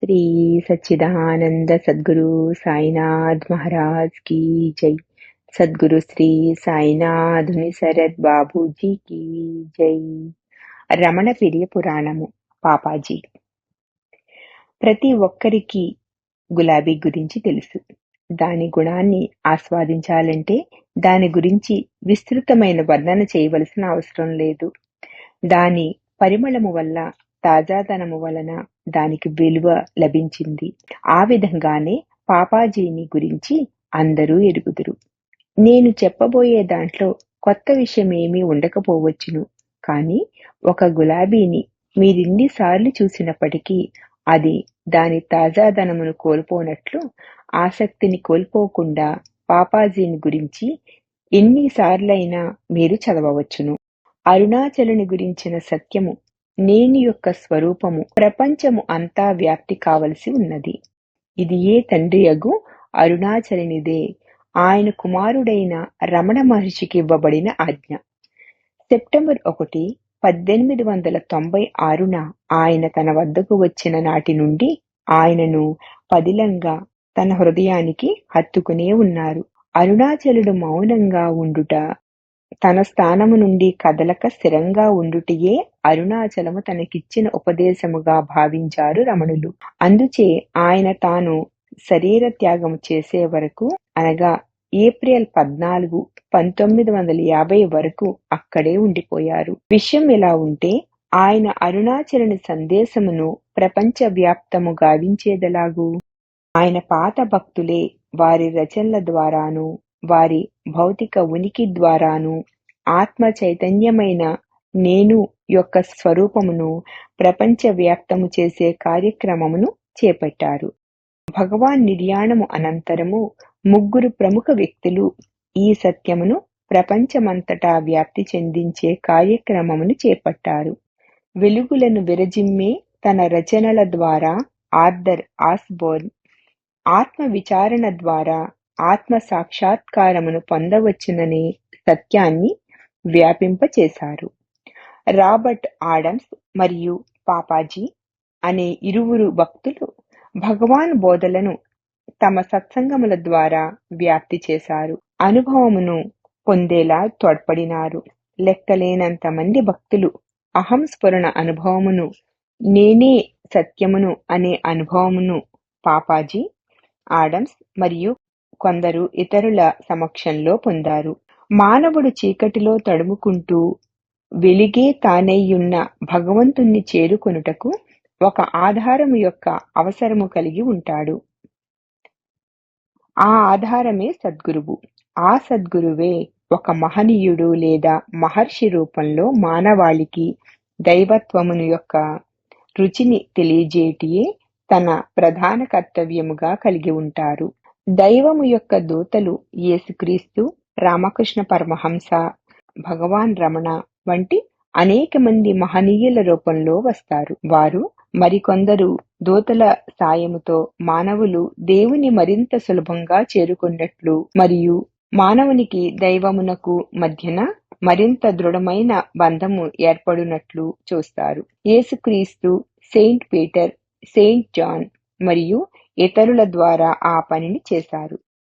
శ్రీ సచ్చిదానంద సద్గురు సాయినాథ్ మహారాజ్ की जय। సద్గురు శ్రీ సాయినాథుని శరత్ బాబూజీ की जय। రమణ పిరియ పురాణము పాపాజీ। ప్రతి ఒక్కరికి గులాబీ గురించి తెలుసు. దాని గుణాన్ని ఆస్వాదించాలంటే దాని గురించి విస్తృతమైన వర్ణన చేయవలసిన అవసరం లేదు. దాని పరిమళము వల్ల, తాజాదనము వలన దానికి విలువ లభించింది. ఆ విధంగానే పాపాజీని గురించి అందరూ ఎరుగుదురు. నేను చెప్పబోయే దాంట్లో కొత్త విషయమేమీ ఉండకపోవచ్చును. కానీ ఒక గులాబీని మీరిన్నిసార్లు చూసినప్పటికీ అది దాని తాజాదనమును కోల్పోనట్లు ఆసక్తిని కోల్పోకుండా పాపాజీని గురించి ఎన్నిసార్లైనా మీరు చదవవచ్చును. అరుణాచలుని గురించిన సత్యము, నేను యొక్క స్వరూపము ప్రపంచము అంతా వ్యాప్తి కావలసి ఉన్నది. ఇది ఏ తండ్రియగు అరుణాచలునిదే ఆయన కుమారుడైన రమణ మహర్షికి ఇవ్వబడిన ఆజ్ఞ. సెప్టెంబర్ 1, 1896న ఆయన తన వద్దకు వచ్చిన నాటి నుండి ఆయనను పదిలంగా తన హృదయానికి హత్తుకునే ఉన్నారు. అరుణాచలుడు మౌనంగా ఉండుట, తన స్థానము నుండి కదలక స్థిరంగా ఉండుటయే అరుణాచలము తనకిచ్చిన ఉపదేశముగా భావించారు రమణులు. అందుచే ఆయన తాను శరీర త్యాగము చేసే వరకు, అనగా ఏప్రిల్ 14, 1950 వరకు అక్కడే ఉండిపోయారు. విషయం ఇలా ఉంటే ఆయన అరుణాచలుని సందేశమును ప్రపంచ వ్యాప్తము గావించేదెలాగు? ఆయన పాత భక్తులే వారి రచనల ద్వారాను, వారి భౌతిక ఉనికి ద్వారాను ఆత్మ చైతన్యమైన నేను యొక్క స్వరూపమును ప్రపంచ వ్యాప్తము చేసే కార్యక్రమమును చేపట్టారు. భగవాన్ నిర్యాణము అనంతరము 3 ప్రముఖ వ్యక్తులు ఈ సత్యమును ప్రపంచమంతటా వ్యాప్తి చెందించే కార్యక్రమమును చేపట్టారు. వెలుగులను విరజిమ్మే తన రచనల ద్వారా ఆర్థర్ ఆస్బోర్న్ ఆత్మ విచారణ ద్వారా ఆత్మ సాక్షాత్కారమును పొందవచ్చుననే సత్యాన్ని వ్యాపింపచేశారు. రాబర్ట్ ఆడమ్స్ మరియు పాపాజీ అనే ఇరువురు భక్తులు భగవాన్ బోధలను తమ సత్సంగముల ద్వారా వ్యాప్తి చేశారు. అనుభవమును పొందేలా తోడ్పడినారు. లెక్కలేనంత మంది భక్తులు అహం స్ఫురణ అనుభవమును, నేనే సత్యమును అనే అనుభవమును పాపాజీ, ఆడమ్స్ మరియు కొందరు ఇతరుల సమక్షంలో పొందారు. మానవుడు చీకటిలో తడుముకుంటూ వెలిగే తానైయున్న భగవంతుణ్ణి చేరుకొనుటకు ఒక ఆధారము యొక్క అవసరము కలిగి ఉంటాడు. ఆ ఆధారమే సద్గురువు. ఆ సద్గురువే ఒక మహనీయుడు లేదా మహర్షి రూపంలో మానవాళికి దైవత్వమును యొక్క రుచిని తెలియజేటియే తన ప్రధాన కర్తవ్యముగా కలిగి ఉంటారు. దైవము యొక్క దూతలు యేసుక్రీస్తు, రామకృష్ణ పరమహంస, భగవాన్ రమణ వంటి అనేక మంది మహనీయుల రూపంలో వస్తారు. వారు మరికొందరు దూతల సాయముతో మానవులు దేవుని మరింత సులభంగా చేరుకున్నట్లు మరియు మానవునికి దైవమునకు మధ్యన మరింత దృఢమైన బంధము ఏర్పడునట్లు చూస్తారు. యేసుక్రీస్తు, సెయింట్ పీటర్, సెయింట్ జాన్ మరియు ఇతరుల ద్వారా ఆ పనిని చేశారు.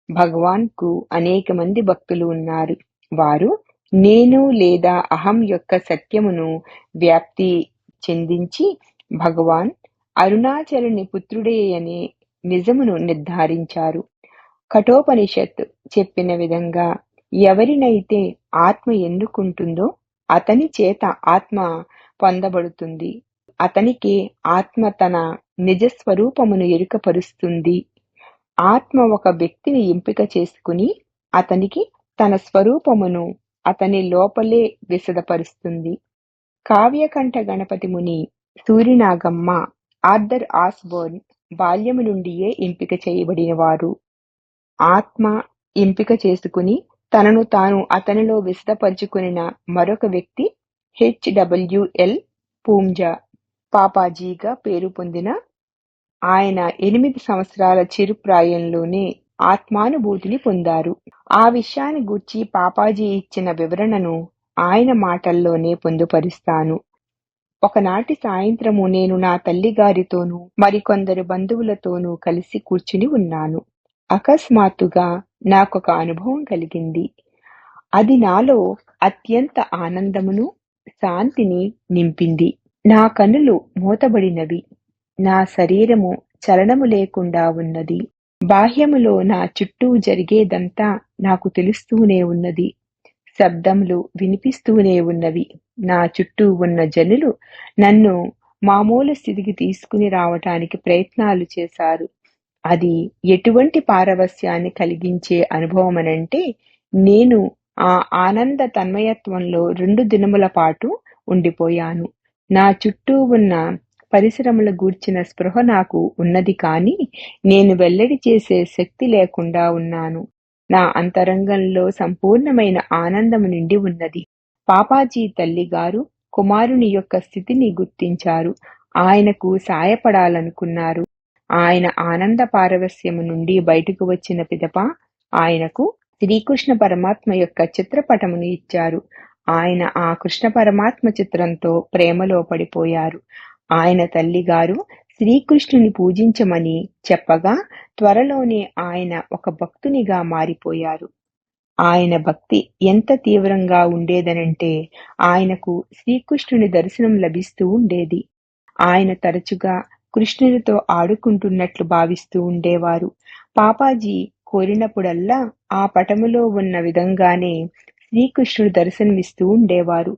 భగవాన్ కు అనేక మంది భక్తులు ఉన్నారు. వారు నేను లేదా అహం యొక్క సత్యమును వ్యాప్తి చెందించి భగవాన్ అరుణాచలుని పుత్రుడే అనే నిజమును నిర్ధారించారు. కఠోపనిషత్ చెప్పిన విధంగా ఎవరినైతే ఆత్మ ఎన్నుకుంటుందో అతని చేత ఆత్మ పొందబడుతుంది. అతనికి ఆత్మ తన నిజస్వరూపమును ఎరుకపరుస్తుంది. ఆత్మ ఒక వ్యక్తిని ఎంపిక చేసుకుని అతనికి తన స్వరూపమును అతని లోపలే విశదపరుస్తుంది. కావ్యకంఠ గణపతి ముని, సూరినాగమ్మ, ఆర్థర్ ఆస్బోర్న్ బాల్యము నుండియే ఎంపిక చేయబడినవారు. ఆత్మ ఎంపిక చేసుకుని తనను తాను అతనిలో విశదపరుచుకునిన మరొక వ్యక్తి హెచ్.డబ్ల్యూ.ఎల్. పూంజా. పాపాజీగా పేరు పొందిన ఆయన 8 సంవత్సరాల చిరుప్రాయంలోనే ఆత్మానుభూతిని పొందారు. ఆ విషయాన్ని గూర్చి పాపాజీ ఇచ్చిన వివరణను ఆయన మాటల్లోనే పొందుపరుస్తాను. ఒకనాటి సాయంత్రము నేను నా తల్లిగారితోనూ, మరికొందరు బంధువులతోనూ కలిసి కూర్చుని ఉన్నాను. అకస్మాత్తుగా నాకొక అనుభవం కలిగింది. అది నాలో అత్యంత ఆనందమును, శాంతిని నింపింది. నా కనులు మూతబడినవి. నా శరీరము చలనము లేకుండా ఉన్నది. బాహ్యములో నా చుట్టూ జరిగేదంతా నాకు తెలుస్తూనే ఉన్నది. శబ్దములు వినిపిస్తూనే ఉన్నవి. నా చుట్టూ ఉన్న జనులు నన్ను మామూలు స్థితికి తీసుకుని రావటానికి ప్రయత్నాలు చేశారు. అది ఎటువంటి పారవస్యాన్ని కలిగించే అనుభవమనంటే, నేను ఆ ఆనంద తన్మయత్వంలో 2 దినముల పాటు ఉండిపోయాను. నా చుట్టూ ఉన్న పరిసరముల గూర్చిన స్పృహ నాకు ఉన్నది కానీ, నేను వెల్లడి చేసే శక్తి లేకుండా ఉన్నాను. నా అంతరంగంలో సంపూర్ణమైన ఆనందము నిండి ఉన్నది. పాపాజీ తల్లిగారు కుమారుని యొక్క స్థితిని గుర్తించారు. ఆయనకు సాయపడాలనుకున్నారు. ఆయన ఆనంద పారవస్యము నుండి బయటకు వచ్చిన పిదప ఆయనకు శ్రీకృష్ణ పరమాత్మ యొక్క చిత్రపటమును ఇచ్చారు. ఆయన ఆ కృష్ణ పరమాత్మ చిత్రంతో ప్రేమలో పడిపోయారు. ఆయన తల్లిగారు శ్రీకృష్ణుని పూజించమని చెప్పగా త్వరలోనే ఆయన ఒక భక్తునిగా మారిపోయారు. ఆయన భక్తి ఎంత తీవ్రంగా ఉండేదనంటే, ఆయనకు శ్రీకృష్ణుని దర్శనం లభిస్తూ ఉండేది. ఆయన తరచుగా కృష్ణునితో ఆడుకుంటున్నట్లు భావిస్తూ ఉండేవారు. పాపాజీ కోరినప్పుడల్లా ఆ పటములో ఉన్న విధంగానే శ్రీకృష్ణుడు దర్శనమిస్తూ ఉండేవారు.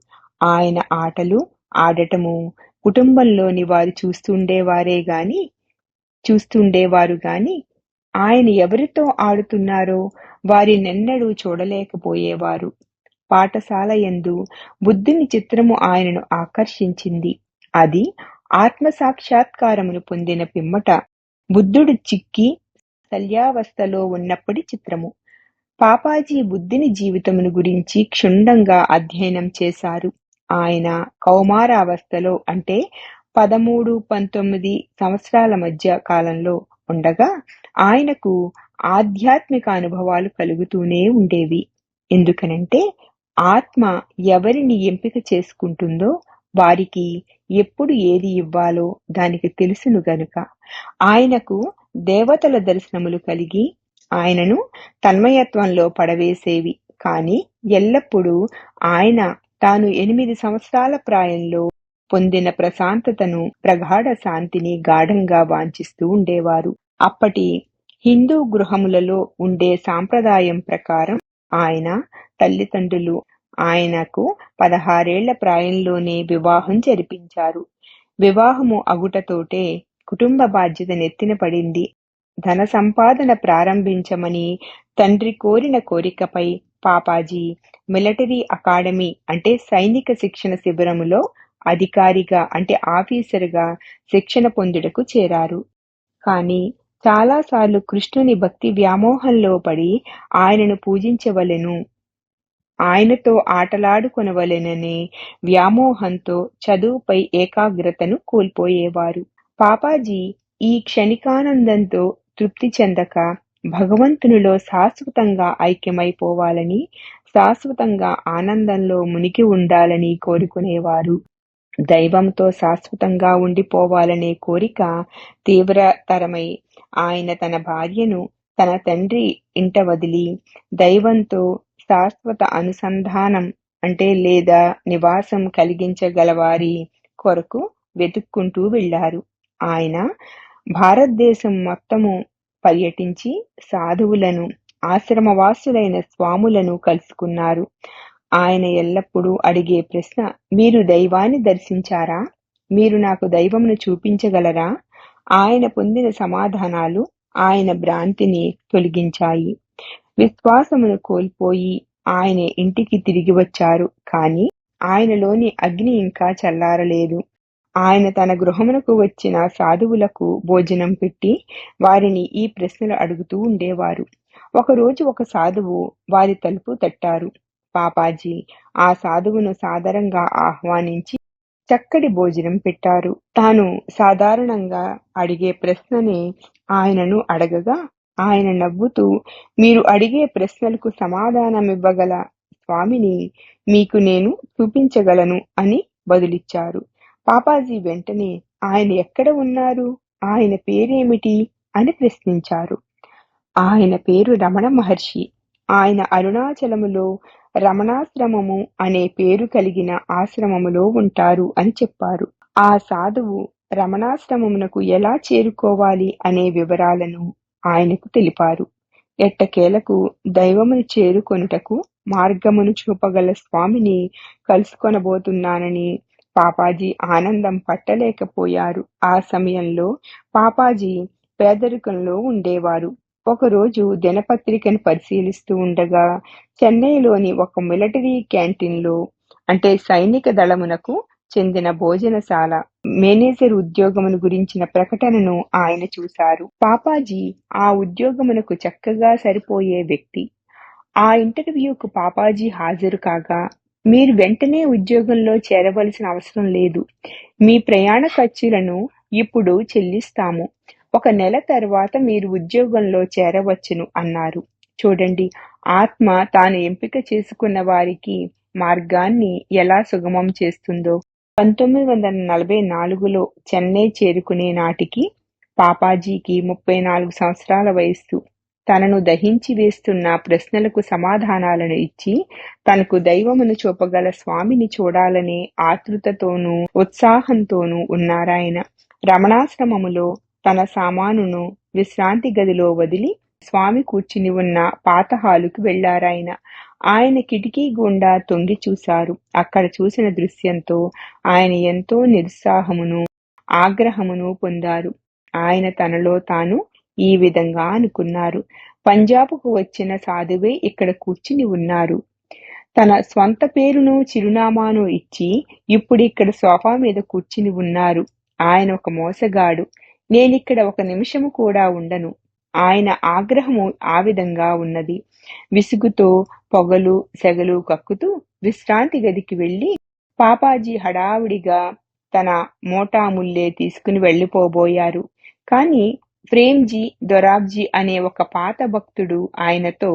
ఆయన ఆటలు ఆడటము కుటుంబంలోని వారు చూస్తుండేవారు గాని ఆయన ఎవరితో ఆడుతున్నారో వారినెన్నడూ చూడలేకపోయేవారు. పాఠశాల యందు బుద్ధుని చిత్రము ఆయనను ఆకర్షించింది. అది ఆత్మసాక్షాత్కారమును పొందిన పిమ్మట బుద్ధుడు చిక్కి శల్యావస్థలో ఉన్నప్పటి చిత్రము. పాపాజీ బుద్ధుని జీవితమును గురించి క్షుణ్ణంగా అధ్యయనం చేశారు. ఆయన కౌమారావస్థలో అంటే 13-19 సంవత్సరాల మధ్య కాలంలో ఉండగా ఆయనకు ఆధ్యాత్మిక అనుభవాలు కలుగుతూనే ఉండేవి. ఎందుకనంటే ఆత్మ ఎవరిని ఎంపిక చేసుకుంటుందో వారికి ఎప్పుడు ఏది ఇవ్వాలో దానికి తెలుసును గనుక. ఆయనకు దేవతల దర్శనములు కలిగి ఆయనను తన్మయత్వంలో పడవేసేవి. కాని ఎల్లప్పుడూ ఆయన తాను 8 సంవత్సరాల ప్రాయంలో పొందిన ప్రశాంతతను, ప్రగాఢ శాంతిని గాఢంగా వాంఛిస్తూ ఉండేవారు. అప్పటి హిందూ గృహములలో ఉండే సాంప్రదాయం ప్రకారం ఆయన తల్లిదండ్రులు ఆయనకు 16 ఏళ్ల ప్రాయంలోనే వివాహం జరిపించారు. వివాహము అగుటతోటే కుటుంబ బాధ్యత నెత్తిన పడింది. ధన సంపాదన ప్రారంభించమని తండ్రి కోరిన కోరికపై పాపాజీ మిలిటరీ అకాడమీ అంటే సైనిక శిక్షణ శిబిరములో అధికారిగా అంటే ఆఫీసరుగా శిక్షణ పొందుటకు చేరారు. కాని చాలాసార్లు కృష్ణుని భక్తి వ్యామోహంలో పడి ఆయనను పూజించవలెను, ఆయనతో ఆటలాడుకొనవలెననే వ్యామోహంతో చదువుపై ఏకాగ్రతను కోల్పోయేవారు. పాపాజీ ఈ క్షణికానందంతో తృప్తి చెందక భగవంతునిలో శాశ్వతంగా ఐక్యమైపోవాలని, శాశ్వతంగా ఆనందంలో మునిగి ఉండాలని కోరుకునేవారు. దైవంతో శాశ్వతంగా ఉండిపోవాలనే కోరిక తీవ్రతరమై ఆయన తన భార్యను తన తండ్రి ఇంట వదిలి దైవంతో శాశ్వత అనుసంధానం అంటే లేదా నివాసం కలిగించగలవారి కొరకు వెతుక్కుంటూ వెళ్లారు. ఆయన భారతదేశం మొత్తము పర్యటించి సాధువులను, ఆశ్రమవాసులైన స్వాములను కలుసుకున్నారు. ఆయన ఎల్లప్పుడూ అడిగే ప్రశ్న, మీరు దైవాన్ని దర్శించారా? మీరు నాకు దైవమును చూపించగలరా? ఆయన పొందిన సమాధానాలు ఆయన భ్రాంతిని తొలగించాయి. విశ్వాసమును కోల్పోయి ఆయన ఇంటికి తిరిగి వచ్చారు. కాని ఆయనలోని అగ్ని ఇంకా చల్లారలేదు. ఆయన తన గృహమునకు వచ్చిన సాధువులకు భోజనం పెట్టి వారిని ఈ ప్రశ్నలు అడుగుతూ ఉండేవారు. ఒకరోజు ఒక సాధువు వారి తలుపు తట్టారు. పాపాజీ ఆ సాధువును సాదరంగా ఆహ్వానించి చక్కటి భోజనం పెట్టారు. తాను సాధారణంగా అడిగే ప్రశ్ననే ఆయనను అడగగా ఆయన నవ్వుతూ, మీరు అడిగే ప్రశ్నలకు సమాధానమివ్వగల స్వామిని మీకు నేను చూపించగలను అని బదులిచ్చారు. పాపాజీ వెంటనే ఆయన ఎక్కడ ఉన్నారు, ఆయన పేరేమిటి అని ప్రశ్నించారు. ఆయన పేరు రమణ మహర్షి. ఆయన అరుణాచలములో రమణాశ్రమము అనే పేరు కలిగిన ఆశ్రమములో ఉంటారు అని చెప్పారు. ఆ సాధువు రమణాశ్రమమునకు ఎలా చేరుకోవాలి అనే వివరాలను ఆయనకు తెలిపారు. ఎట్టకేలకు దైవమును చేరుకొనుటకు మార్గమును చూపగల స్వామిని కలుసుకొనబోతున్నానని పాపాజీ ఆనందం పట్టలేకపోయారు. ఆ సమయంలో పాపాజీ పేదరికంలో ఉండేవారు. ఒకరోజు దినపత్రికను పరిశీలిస్తూ ఉండగా చెన్నైలోని ఒక మిలిటరీ క్యాంటీన్లో, అంటే సైనిక దళమునకు చెందిన భోజనశాల మేనేజర్ ఉద్యోగమును గురించిన ప్రకటనను ఆయన చూశారు. పాపాజీ ఆ ఉద్యోగమునకు చక్కగా సరిపోయే వ్యక్తి. ఆ ఇంటర్వ్యూకు పాపాజీ హాజరు కాగా, మీరు వెంటనే ఉద్యోగంలో చేరవలసిన అవసరం లేదు, మీ ప్రయాణ ఖర్చులను ఇప్పుడు చెల్లిస్తాము, 1 నెల తర్వాత మీరు ఉద్యోగంలో చేరవచ్చును అన్నారు. చూడండి, ఆత్మ తాను ఎంపిక చేసుకున్న వారికి మార్గాన్ని ఎలా సుగమం చేస్తుందో. 1944లో చెన్నై చేరుకునే నాటికి పాపాజీకి 34 సంవత్సరాల వయస్సు. తనను దహించి వేస్తున్న ప్రశ్నలకు సమాధానాలను ఇచ్చి తనకు దైవమును చూపగల స్వామిని చూడాలనే ఆతృతతోనూ ఉత్సాహంతోనూ ఉన్నారాయన. రమణాశ్రమములో తన సామానును విశ్రాంతి గదిలో వదిలి స్వామి కూర్చుని ఉన్న పాత హాలుకు వెళ్లారాయన. ఆయన కిటికీ గుండా తొంగి చూశారు. అక్కడ చూసిన దృశ్యంతో ఆయన ఎంతో నిరుత్సాహమును ఆగ్రహమును పొందారు. ఆయన తనలో తాను ఈ విధంగా అనుకున్నారు: పంజాబుకు వచ్చిన సాధువే ఇక్కడ కూర్చుని ఉన్నారు. తన స్వంత పేరును చిరునామాను ఇచ్చి ఇప్పుడిక్కడ సోఫా మీద కూర్చుని ఉన్నారు. ఆయన ఒక మోసగాడు. నేనిక్కడ 1 నిమిషము కూడా ఉండను. ఆయన ఆగ్రహము ఆ విధంగా ఉన్నది. విసుగుతో పొగలు సెగలు కక్కుతూ విశ్రాంతి గదికి వెళ్లి పాపాజీ హడావుడిగా తన మోటాముల్లే తీసుకుని వెళ్లిపోబోయారు. కాని ప్రేమ్జీ దొరాబ్జీ అనే ఒక పాత భక్తుడు ఆయనతో,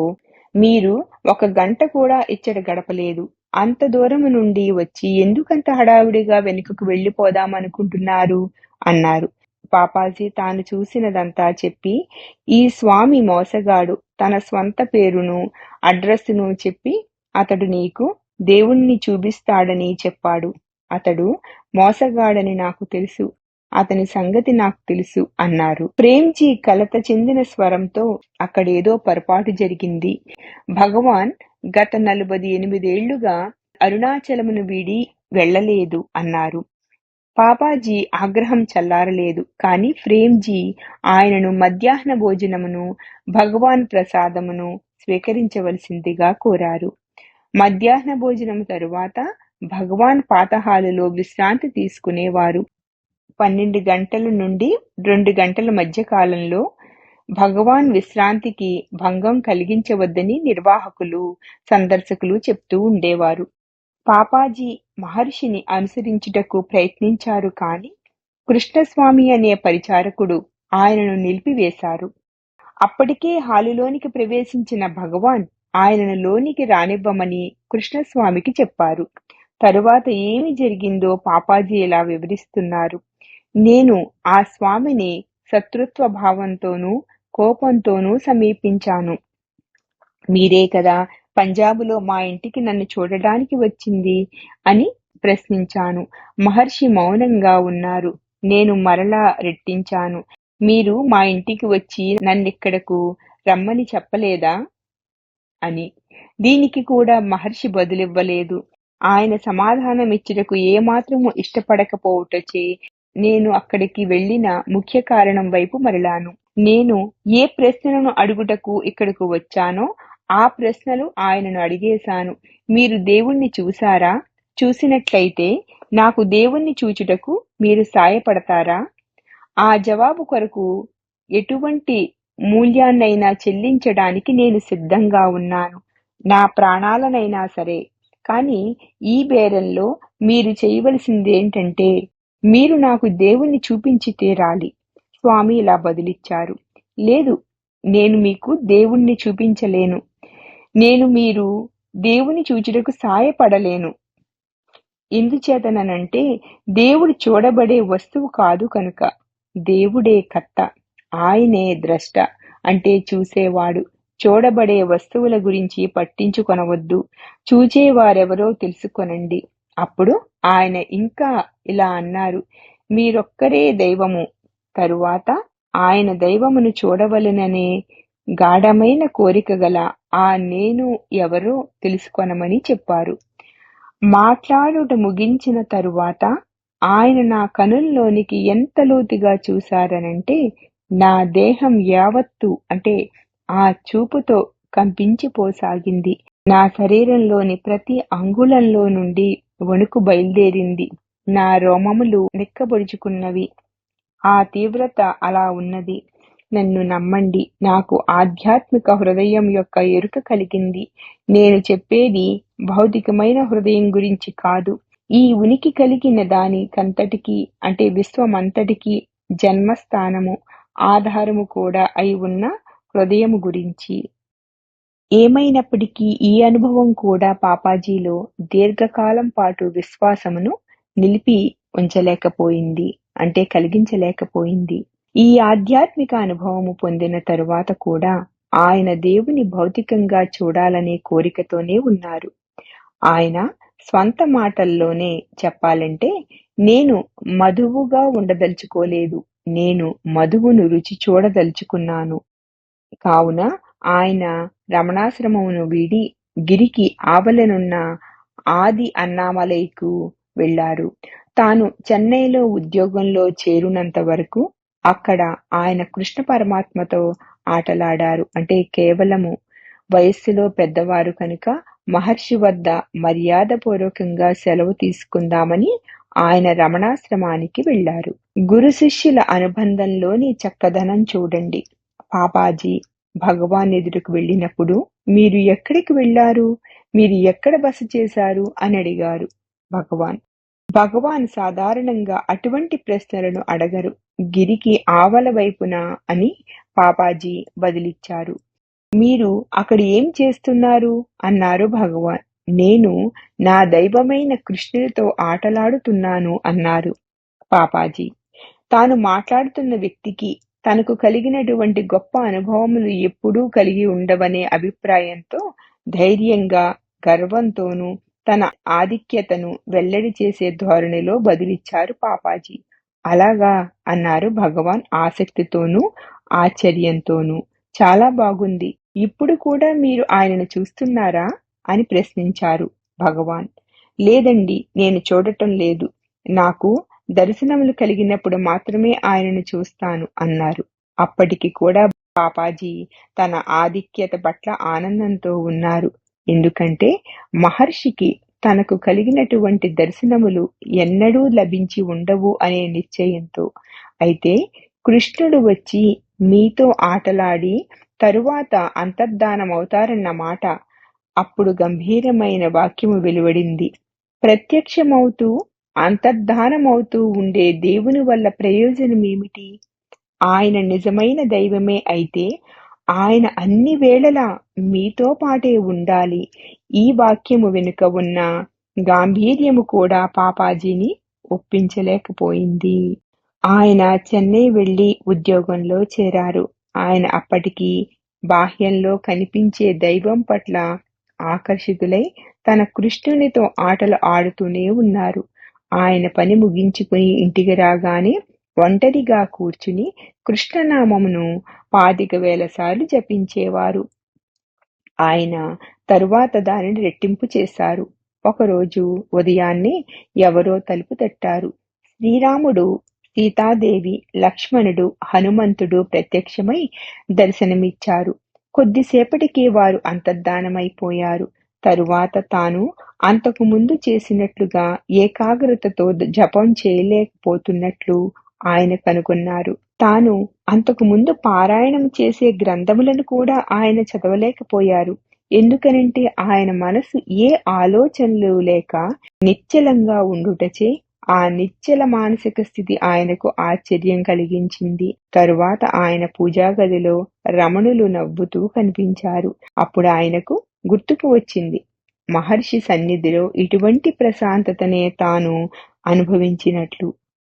మీరు 1 గంట కూడా ఇచ్చట గడపలేదు, అంత దూరము నుండి వచ్చి ఎందుకంత హడావుడిగా వెనుకకు వెళ్లిపోదామనుకుంటున్నారు అన్నారు. పాపాజీ తాను చూసినదంతా చెప్పి, ఈ స్వామి మోసగాడు, తన స్వంత పేరును అడ్రస్సును చెప్పి అతడు నీకు దేవుణ్ణి చూపిస్తాడని చెప్పాడు. అతడు మోసగాడని నాకు తెలుసు, అతని సంగతి నాకు తెలుసు అన్నారు. ప్రేమ్జీ కలత చెందిన స్వరంతో, అక్కడేదో పొరపాటు జరిగింది. భగవాన్ గత 48 ఏళ్లుగా అరుణాచలమును వీడి వెళ్లలేదు అన్నారు. పాపాజీ ఆగ్రహం చల్లారలేదు. కాని ప్రేమ్జీ ఆయనను మధ్యాహ్న భోజనమును భగవాన్ ప్రసాదమును స్వీకరించవలసిందిగా కోరారు. మధ్యాహ్న భోజనము తరువాత భగవాన్ పాత హాలులో విశ్రాంతి తీసుకునేవారు. 12 గంటల నుండి 2 గంటల మధ్య కాలంలో భగవాన్ విశ్రాంతికి భంగం కలిగించవద్దని నిర్వాహకులు సందర్శకులు చెప్తూ ఉండేవారు. పాపాజీ మహర్షిని అనుసరించుటకు ప్రయత్నించారు. కాని కృష్ణస్వామి అనే పరిచారకుడు ఆయనను నిలిపివేశారు. అప్పటికే హాలులోనికి ప్రవేశించిన భగవాన్ ఆయనను లోనికి రానివ్వమని కృష్ణస్వామికి చెప్పారు. తరువాత ఏమి జరిగిందో పాపాజీ ఇలా వివరిస్తున్నారు: నేను ఆ స్వామిని శత్రుత్వ భావంతోనూ కోపంతోనూ సమీపించాను. మీరే కదా పంజాబులో మా ఇంటికి నన్ను చూడడానికి వచ్చింది అని ప్రశ్నించాను. మహర్షి మౌనంగా ఉన్నారు. నేను మరలా రెట్టించాను, మీరు మా ఇంటికి వచ్చి నన్నిక్కడకు రమ్మని చెప్పలేదా అని. దీనికి కూడా మహర్షి బదులివ్వలేదు. ఆయన సమాధానమిచ్చుటకు ఏమాత్రము ఇష్టపడకపోవుటచే నేను అక్కడికి వెళ్లిన ముఖ్య కారణం వైపు మరలాను. నేను ఏ ప్రశ్నలను అడుగుటకు ఇక్కడకు వచ్చానో ఆ ప్రశ్నలు ఆయనను అడిగేశాను. మీరు దేవుణ్ణి చూశారా? చూసినట్లయితే నాకు దేవుణ్ణి చూచుటకు మీరు సాయపడతారా? ఆ జవాబు కొరకు ఎటువంటి మూల్యాన్నైనా చెల్లించడానికి నేను సిద్ధంగా ఉన్నాను, నా ప్రాణాలనైనా సరే. కాని ఈ బేరంలో మీరు చేయవలసిందేంటంటే మీరు నాకు దేవుణ్ణి చూపించి తీరాలి. స్వామి ఇలా బదులిచ్చారు: లేదు, నేను మీకు దేవుణ్ణి చూపించలేను. నేను మీరు దేవుని చూచుటకు సాయపడలేను. ఎందుచేతననంటే దేవుడు చూడబడే వస్తువు కాదు కనుక. దేవుడే కర్త, ఆయనే ద్రష్ట, అంటే చూసేవాడు. చూడబడే వస్తువుల గురించి పట్టించుకొనవద్దు, చూచేవారెవరో తెలుసుకొనండి. అప్పుడు ఆయన ఇంకా ఇలా అన్నారు, మీరొక్కరే దైవము. తరువాత ఆయన దైవమును చూడవలెననే గాఢమైన కోరిక గల ఆ నేను ఎవరో తెలుసుకొనమని చెప్పారు. మాట్లాడుట ముగించిన తరువాత ఆయన నా కనుల్లోనికి ఎంత లోతుగా చూశారనంటే, నా దేహం యావత్తు అంటే ఆ చూపుతో కంపించిపోసాగింది. నా శరీరంలోని ప్రతి అంగుళంలో నుండి వణుకు బయలుదేరింది. నా రోమములు నిక్కబొడుచుకున్నవి. ఆ తీవ్రత అలా ఉన్నది. నన్ను నమ్మండి, నాకు ఆధ్యాత్మిక హృదయం యొక్క ఎరుక కలిగింది. నేను చెప్పేది భౌతికమైన హృదయం గురించి కాదు, ఈ ఉనికి కలిగిన దానికంతటికీ అంటే విశ్వమంతటికీ జన్మస్థానము, ఆధారము కూడా అయి ఉన్న హృదయము గురించి. ఏమైనప్పటికీ ఈ అనుభవం కూడా పాపాజీలో దీర్ఘకాలం పాటు విశ్వాసమును నిలిపి ఉంచలేకపోయింది, అంటే కలిగించలేకపోయింది. ఈ ఆధ్యాత్మిక అనుభవము పొందిన తరువాత కూడా ఆయన దేవుని భౌతికంగా చూడాలనే కోరికతోనే ఉన్నారు. ఆయన స్వంత మాటల్లోనే చెప్పాలంటే, నేను మధువుగా ఉండదలుచుకోలేదు, నేను మధువును రుచి చూడదలుచుకున్నాను. కావున ఆయన రమణాశ్రమమును వీడి గిరికి ఆవలనున్న ఆది అన్నామలైకు వెళ్లారు. తాను చెన్నైలో ఉద్యోగంలో చేరునంత వరకు అక్కడ ఆయన కృష్ణ పరమాత్మతో ఆటలాడారు. అంటే కేవలము వయస్సులో పెద్దవారు కనుక మహర్షి వద్ద మర్యాదపూర్వకంగా సెలవు తీసుకుందామని ఆయన రమణాశ్రమానికి వెళ్లారు. గురు శిష్యుల అనుబంధంలోని చక్కదనం చూడండి. పాపాజీ భగవాన్ ఎదురుకు వెళ్ళినప్పుడు, మీరు ఎక్కడికి వెళ్లారు, మీరు ఎక్కడ బస చేశారు అని అడిగారు భగవాన్. భగవాన్ సాధారణంగా అటువంటి ప్రశ్నలను అడగరు. గిరికి ఆవల వైపున అని పాపాజీ బదిలిచ్చారు. మీరు అక్కడ ఏం చేస్తున్నారు అన్నారు భగవాన్. నేను నా దైవమైన కృష్ణునితో ఆటలాడుతున్నాను అన్నారు పాపాజీ. తాను మాట్లాడుతున్న వ్యక్తికి తనకు కలిగినటువంటి గొప్ప అనుభవములు ఎప్పుడూ కలిగి ఉండవనే అభిప్రాయంతో ధైర్యంగా, గర్వంతోనూ తన ఆధిక్యతను వెల్లడి చేసే ధోరణిలో బదులిచ్చారు పాపాజీ. అలాగా అన్నారు భగవాన్ ఆసక్తితోనూ ఆశ్చర్యంతోనూ. చాలా బాగుంది. ఇప్పుడు కూడా మీరు ఆయనను చూస్తున్నారా అని ప్రశ్నించారు భగవాన్. లేదండి, నేను చూడటం లేదు. నాకు దర్శనములు కలిగినప్పుడు మాత్రమే ఆయనను చూస్తాను అన్నారు. అప్పటికి కూడా పాపాజీ తన ఆధిక్యత పట్ల ఆనందంతో ఉన్నారు. ఎందుకంటే మహర్షికి తనకు కలిగినటువంటి దర్శనములు ఎన్నడూ లభించి ఉండవు అనే నిశ్చయంతో. అయితే కృష్ణుడు వచ్చి మీతో ఆటలాడి తరువాత అంతర్ధానమవుతారన్న మాట. అప్పుడు గంభీరమైన వాక్యము వెలువడింది. ప్రత్యక్షమవుతూ అంతర్ధానమవుతూ ఉండే దేవుని వల్ల ప్రయోజనమేమిటి? ఆయన నిజమైన దైవమే అయితే ఆయన అన్ని వేళలా మీతో పాటే ఉండాలి. ఈ వాక్యము వెనుక ఉన్న గాంభీర్యము కూడా పాపాజీని ఒప్పించలేకపోయింది. ఆయన చెన్నై వెళ్లి ఉద్యోగంలో చేరారు. ఆయన అప్పటికి బాహ్యంలో కనిపించే దైవం పట్ల ఆకర్షితులై తన కృష్ణునితో ఆటలు ఆడుతూనే ఉన్నారు. ఆయన పని ముగించుకుని ఇంటికి రాగానే ఒంటరిగా కూర్చుని కృష్ణనామమును 25,000 సార్లు జపించేవారు. ఆయన తరువాత దానిని రెట్టింపు చేశారు. ఒకరోజు ఉదయాన్నే ఎవరో తలుపు తట్టారు. శ్రీరాముడు, సీతాదేవి, లక్ష్మణుడు, హనుమంతుడు ప్రత్యక్షమై దర్శనమిచ్చారు. కొద్దిసేపటికి వారు అంతర్ధానమైపోయారు. తరువాత తాను అంతకు ముందు చేసినట్లుగా ఏకాగ్రతతో జపం చేయలేకపోతున్నట్లు ఆయన కనుగొన్నారు. తాను అంతకు ముందు పారాయణం చేసే గ్రంథములను కూడా ఆయన చదవలేకపోయారు. ఎందుకనంటే ఆయన మనసు ఏ ఆలోచనలు లేక నిశ్చలంగా ఉండుటచే ఆ నిశ్చల మానసిక స్థితి ఆయనకు ఆశ్చర్యం కలిగించింది. తరువాత ఆయన పూజాగదిలో రమణులు నవ్వుతూ కనిపించారు. అప్పుడు ఆయనకు గుర్తుకు వచ్చింది, మహర్షి సన్నిధిలో ఇటువంటి ప్రశాంతతనే తాను అనుభవించినట్లు.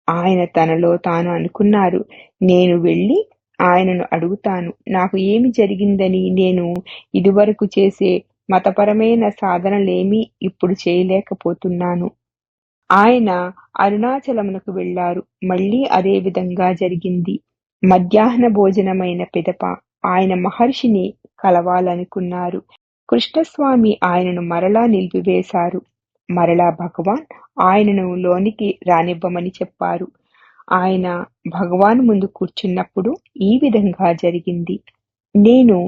ఆయన తనలో తాను అనుకున్నారు, నేను వెళ్ళి ఆయనను అడుగుతాను, నాకు ఏమి జరిగిందని. నేను ఇదివరకు చేసే మతపరమైన సాధనలేమీ ఇప్పుడు చేయలేకపోతున్నాను. ఆయన అరుణాచలమునకు వెళ్లారు. మళ్ళీ అదే విధంగా జరిగింది. మధ్యాహ్న భోజనమైన పిదప ఆయన మహర్షిని కలవాలనుకున్నారు. కృష్ణస్వామి ఆయనను మరలా నిలిపివేశారు. మరలా భగవాన్ ఆయనను లోనికి రానివ్వమని చెప్పారు. ఆయన భగవాన్ ముందు కూర్చున్నప్పుడు ఈ విధంగా జరిగింది. నేను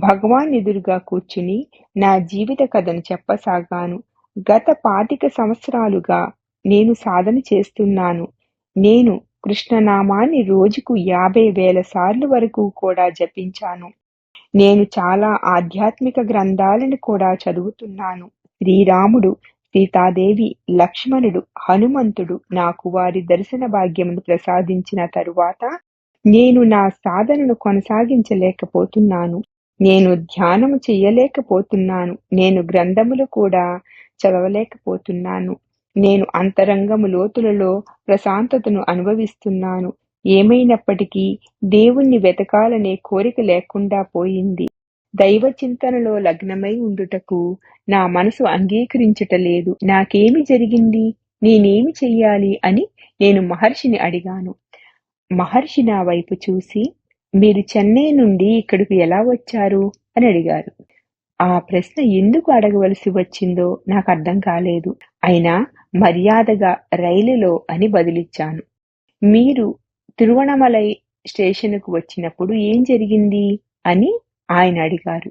భగవాన్ ఎదురుగా కూర్చుని నా జీవిత కథను చెప్పసాగాను. గత 25 సంవత్సరాలుగా నేను సాధన చేస్తున్నాను. నేను కృష్ణనామాన్ని రోజుకు 50,000 సార్లు వరకు కూడా జపించాను. నేను చాలా ఆధ్యాత్మిక గ్రంథాలను కూడా చదువుతున్నాను. శ్రీరాముడు, సీతాదేవి, లక్ష్మణుడు, హనుమంతుడు నాకు వారి దర్శన భాగ్యమును ప్రసాదించిన తరువాత నేను నా సాధనను కొనసాగించలేకపోతున్నాను. నేను ధ్యానము చెయ్యలేకపోతున్నాను. నేను గ్రంథములు కూడా చదవలేకపోతున్నాను. నేను అంతరంగము లోతులలో ప్రశాంతతను అనుభవిస్తున్నాను. ఏమైనప్పటికీ దేవుణ్ణి వెతకాలనే కోరిక లేకుండా పోయింది. దైవ చింతనలో లగ్నమై ఉండుటకు నా మనసు అంగీకరించుటలేదు. నాకేమి జరిగింది? నేనేమి చెయ్యాలి అని నేను మహర్షిని అడిగాను. మహర్షి నా వైపు చూసి, మీరు చెన్నై నుండి ఇక్కడకు ఎలా వచ్చారు అని అడిగారు. ఆ ప్రశ్న ఎందుకు అడగవలసి వచ్చిందో నాకు అర్థం కాలేదు. అయినా మర్యాదగా రైలులో అని బదులిచ్చాను. మీరు తిరువణమలై స్టేషనుకు వచ్చినప్పుడు ఏం జరిగింది అని ఆయన అడిగారు.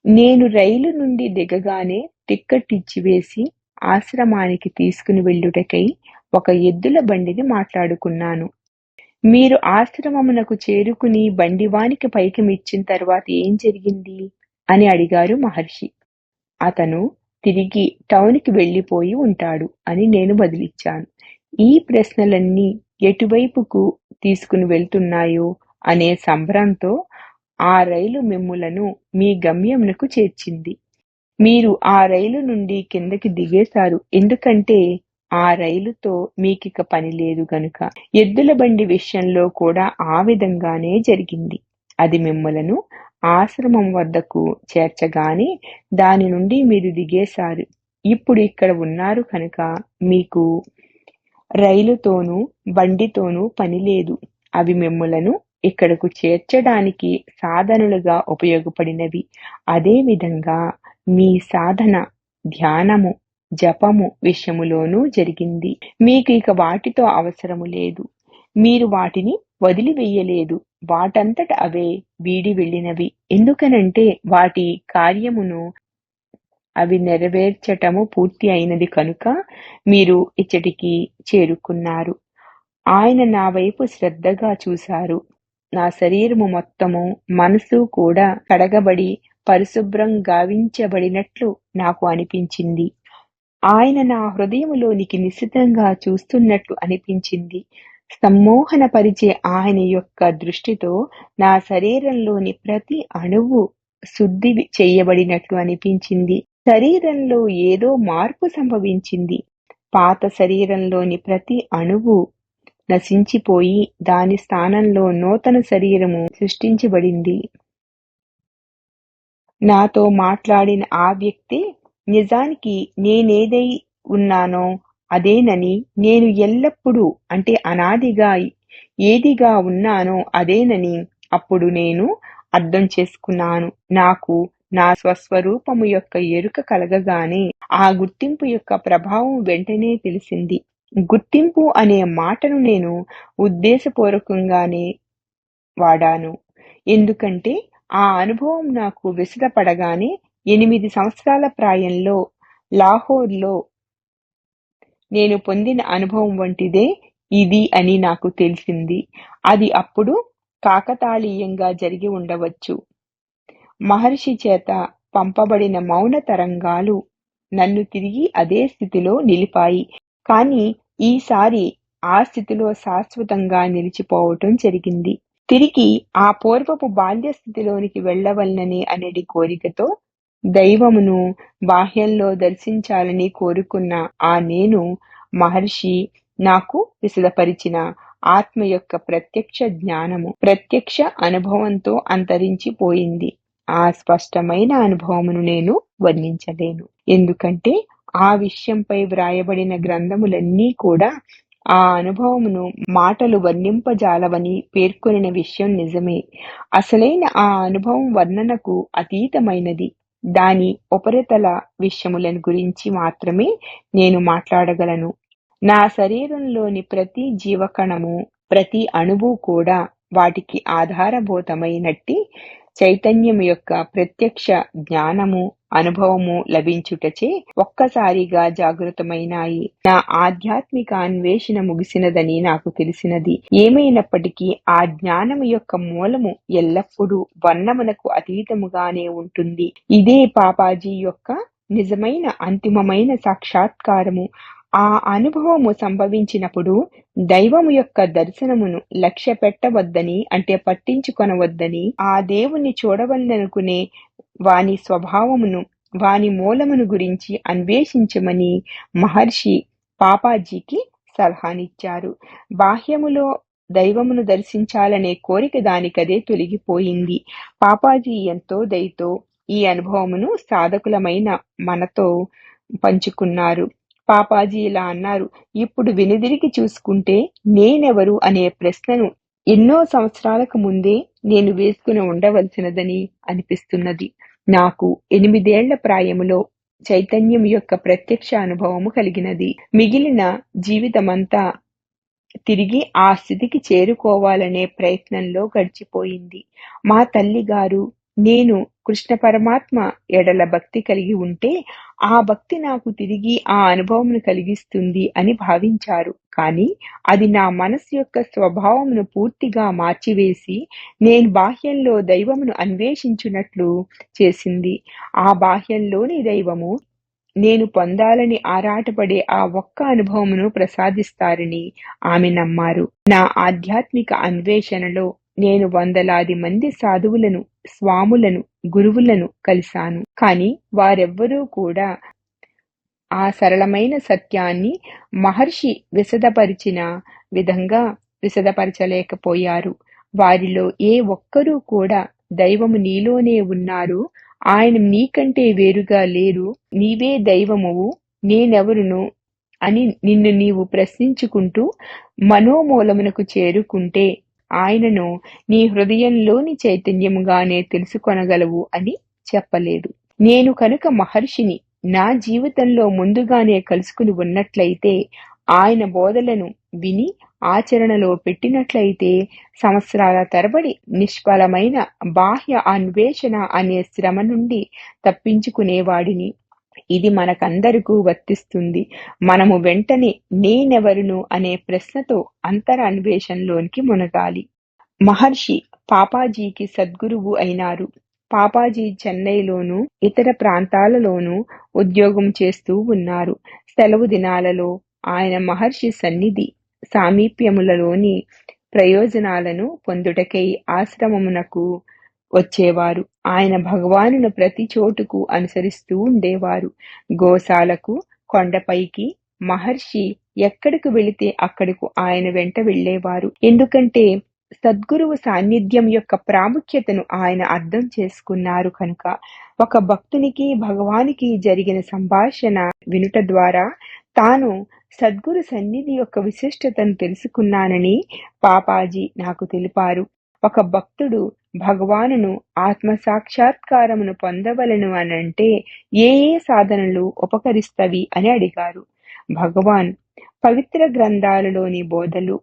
నేను రైలు నుండి దిగగానే టిక్కెట్ ఇచ్చివేసి ఆశ్రమానికి తీసుకుని వెళ్ళుటకై ఒక ఎద్దుల బండిని మాట్లాడుకున్నాను. మీరు ఆశ్రమమునకు చేరుకుని బండివానికి పైకమిచ్చిన తర్వాత ఏం జరిగింది అని అడిగారు మహర్షి. అతను తిరిగి టౌన్కి వెళ్ళిపోయి ఉంటాడు అని నేను బదులిచ్చాను. ఈ ప్రశ్నలన్నీ ఎటువైపుకు తీసుకుని వెళ్తున్నాయో అనే సంబరంతో ఆ రైలు మిమ్ములను మీ గమ్యమునకు చేర్చింది. మీరు ఆ రైలు నుండి కిందకి దిగేశారు. ఎందుకంటే ఆ రైలుతో మీకిక పని లేదు గనుక. ఎద్దుల బండి విషయంలో కూడా ఆ విధంగానే జరిగింది. అది మిమ్ములను ఆశ్రమం వద్దకు చేర్చగానే దాని నుండి మీరు దిగేశారు. ఇప్పుడు ఇక్కడ ఉన్నారు కనుక మీకు రైలుతోనూ బండితోనూ పనిలేదు. అవి మిమ్ములను ఇక్కడకు చేర్చడానికి సాధనలుగా ఉపయోగపడినవి. అదే విధంగా మీ సాధన, ధ్యానము, జపము విషయములోనూ జరిగింది. మీకు ఇక వాటితో అవసరము లేదు. మీరు వాటిని వదిలివెయ్యలేదు. వాటంతట అవే వీడి వెళ్ళినవి. ఎందుకనంటే వాటి కార్యమును అవి నెరవేర్చటము పూర్తి అయినది కనుక మీరు ఇచ్చటికి చేరుకున్నారు. ఆయన నా వైపు శ్రద్ధగా చూశారు. నా శరీరము మొత్తము, మనసు కూడా కడగబడి పరిశుభ్రం గావించబడినట్లు నాకు అనిపించింది. ఆయన నా హృదయములోనికి నిశితంగా చూస్తున్నట్లు అనిపించింది. సమ్మోహనపరిచే ఆయన యొక్క దృష్టితో నా శరీరంలోని ప్రతి అణువు శుద్ధి చెయ్యబడినట్లు అనిపించింది. శరీరంలో ఏదో మార్పు సంభవించింది. పాత శరీరంలోని ప్రతి అణువు నశించిపోయి దాని స్థానంలో నూతన శరీరము సృష్టించబడింది. నాతో మాట్లాడిన ఆ వ్యక్తి నిజానికి నేనేదై ఉన్నానో అదేనని, నేను ఎల్లప్పుడూ అంటే అనాదిగా ఏదిగా ఉన్నానో అదేనని అప్పుడు నేను అర్థం చేసుకున్నాను. నాకు నా స్వస్వరూపము యొక్క ఎరుక కలగగానే ఆ గుర్తింపు యొక్క ప్రభావం వెంటనే తెలిసింది. గుర్తింపు అనే మాటను నేను ఉద్దేశపూర్వకంగానే వాడాను. ఎందుకంటే ఆ అనుభవం నాకు విశదపడగానే 8 సంవత్సరాల ప్రాయంలో లాహోర్లో నేను పొందిన అనుభవం వంటిదే ఇది అని నాకు తెలిసింది. అది అప్పుడు కాకతాళీయంగా జరిగి ఉండవచ్చు. మహర్షి చేత పంపబడిన మౌన తరంగాలు నన్ను తిరిగి అదే స్థితిలో నిలిపాయి. కానీ ఈసారి ఆ స్థితిలో శాశ్వతంగా నిలిచిపోవటం జరిగింది. తిరిగి ఆ పూర్వపు బాల్య స్థితిలోనికి వెళ్ళవలననే అనేది కోరికతో దైవమును బాహ్యంలో దర్శించాలని కోరుకున్న ఆ నేను మహర్షి నాకు విశదపరిచిన ఆత్మ యొక్క ప్రత్యక్ష జ్ఞానము, ప్రత్యక్ష అనుభవంతో అంతరించిపోయింది. ఆ స్పష్టమైన అనుభవమును నేను వర్ణించలేను. ఎందుకంటే ఆ విషయంపై వ్రాయబడిన గ్రంథములన్నీ కూడా ఆ అనుభవమును మాటలు వర్ణింపజాలవని పేర్కొనిన విషయం నిజమే. అసలైన ఆ అనుభవం వర్ణనకు అతీతమైనది. దాని ఉపరితల విషయములను గురించి మాత్రమే నేను మాట్లాడగలను. నా శరీరంలోని ప్రతి జీవకణము, ప్రతి అణువు కూడా వాటికి ఆధారభూతమైనట్టి చైతన్యము యొక్క ప్రత్యక్ష జ్ఞానము, అనుభవము లభించుటచే ఒక్కసారిగా జాగృతమైనాయి. నా ఆధ్యాత్మిక అన్వేషణ ముగిసినదని నాకు తెలిసినది. ఏమైనప్పటికీ ఆ జ్ఞానము యొక్క మూలము ఎల్లప్పుడూ వర్ణమునకు అతీతముగానే ఉంటుంది. ఇదే పాపాజీ యొక్క నిజమైన అంతిమమైన సాక్షాత్కారము. ఆ అనుభవము సంభవించినప్పుడు దైవము యొక్క దర్శనమును లక్ష్య పెట్టవద్దని, అంటే పట్టించుకొనవద్దని, ఆ దేవుని చూడవలననుకునే వాని స్వభావమును, వాని మూలమును గురించి అన్వేషించమని మహర్షి పాపాజీకి సలహానిచ్చారు. బాహ్యములో దైవమును దర్శించాలనే కోరిక దానికదే తొలగిపోయింది. పాపాజీ ఎంతో దయతో ఈ అనుభవమును సాధకులమైన మనతో పంచుకున్నారు. పాపాజీ ఇలా అన్నారు: ఇప్పుడు వెనుదిరిగి చూసుకుంటే నేనెవరు అనే ప్రశ్నను ఎన్నో సంవత్సరాలకు ముందే నేను వేసుకుని ఉండవలసినదని అనిపిస్తున్నది. నాకు 8 ఏళ్ల ప్రాయములో చైతన్యం యొక్క ప్రత్యక్ష అనుభవము కలిగినది. మిగిలిన జీవితమంతా తిరిగి ఆ స్థితికి చేరుకోవాలనే ప్రయత్నంలో గడిచిపోయింది. మా తల్లిగారు నేను కృష్ణ పరమాత్మ ఎడల భక్తి కలిగి ఉంటే ఆ భక్తి నాకు తిరిగి ఆ అనుభవమును కలిగిస్తుంది అని భావించారు. కానీ అది నా మనస్సు యొక్క స్వభావమును పూర్తిగా మార్చివేసి నేను బాహ్యంలో దైవమును అన్వేషించున్నట్లు చేసింది. ఆ బాహ్యంలోని దైవము నేను పొందాలని ఆరాటపడే ఆ ఒక్క అనుభవమును ప్రసాదిస్తారని ఆమె నమ్మారు. నా ఆధ్యాత్మిక అన్వేషణలో నేను వందలాది మంది సాధువులను, స్వాములను, గురువులను కలిశాను. కానీ వారెవ్వరూ కూడా ఆ సరళమైన సత్యాన్ని మహర్షి విశదపరిచిన విధంగా విశదపరచలేకపోయారు. వారిలో ఏ ఒక్కరూ కూడా దైవము నీలోనే ఉన్నారు, ఆయన నీకంటే వేరుగా లేరు, నీవే దైవమువు, నేనెవరును అని నిన్ను నీవు ప్రశ్నించుకుంటూ మనోమూలమునకు చేరుకుంటే ఆయనను నీ హృదయంలోని చైతన్యముగానే తెలుసుకొనగలవు అని చెప్పలేదు. నేను కనుక మహర్షిని నా జీవితంలో ముందుగానే కలుసుకుని ఉన్నట్లయితే, ఆయన బోధలను విని ఆచరణలో పెట్టినట్లయితే సంవత్సరాల తరబడి నిష్ఫలమైన బాహ్య అన్వేషణ అనే శ్రమ నుండి తప్పించుకునేవాడిని. ఇది మనకందరికీ వర్తిస్తుంది. మనము వెంటనే నేనెవరును అనే ప్రశ్నతో అంతర అన్వేషణలోనికి మునగాలి. మహర్షి పాపాజీకి సద్గురువు అయినారు. పాపాజీ చెన్నైలోనూ ఇతర ప్రాంతాలలోనూ ఉద్యోగం చేస్తూ ఉన్నారు. సెలవు దినాలలో ఆయన మహర్షి సన్నిధి సామీప్యములలోని ప్రయోజనాలను పొందుటకై ఆశ్రమమునకు వచ్చేవారు. ఆయన భగవానును ప్రతి చోటుకు అనుసరిస్తూ ఉండేవారు. గోశాలకు, కొండపైకి మహర్షి ఎక్కడికి వెళితే అక్కడకు ఆయన వెంట వెళ్ళేవారు. ఎందుకంటే సద్గురువు సాన్నిధ్యం యొక్క ప్రాముఖ్యతను ఆయన అర్థం చేసుకున్నారు కనుక. ఒక భక్తునికి భగవానికి జరిగిన సంభాషణ వినుట ద్వారా తాను సద్గురు సన్నిధి యొక్క విశిష్టతను తెలుసుకున్నానని పాపాజీ నాకు తెలిపారు. ఒక భక్తుడు భగవానును ఆత్మ సాక్షాత్కారమును పొందవలను అనంటే ఏ ఏ సాధనలు ఉపకరిస్తవి అని అడిగారు. భగవాన్ పవిత్ర గ్రంథాలలోని బోధలు,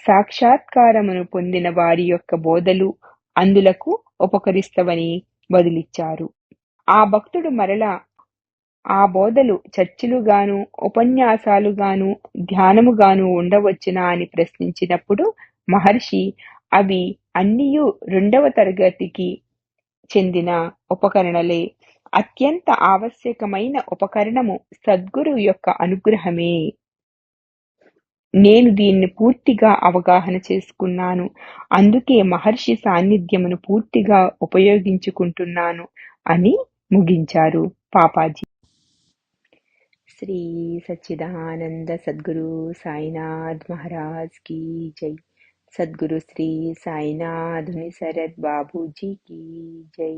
సాక్షాత్కారమును పొందిన వారి యొక్క బోధలు అందులకు ఉపకరిస్తవని బదులిచ్చారు. ఆ భక్తుడు మరలా ఆ బోధలు చర్చలుగాను, ఉపన్యాసాలుగాను, ధ్యానముగాను ఉండవచ్చునా అని ప్రశ్నించినప్పుడు మహర్షి అవి అన్నియు 2వ తరగతికి చెందిన ఉపకరణలే. అత్యంత ఆవశ్యకమైన ఉపకరణము సద్గురువు యొక్క అనుగ్రహమే. నేను దీన్ని పూర్తిగా అవగాహన చేసుకున్నాను. అందుకే మహర్షి సాన్నిధ్యమును పూర్తిగా ఉపయోగించుకుంటున్నాను అని ముగించారు పాపాజీ. శ్రీ సచ్చిదానంద సద్గురు సాయినాథ్ మహారాజ్ की जय. सद्गुरु श्री साईनाथ मुनिसरद बाबू जी की जय.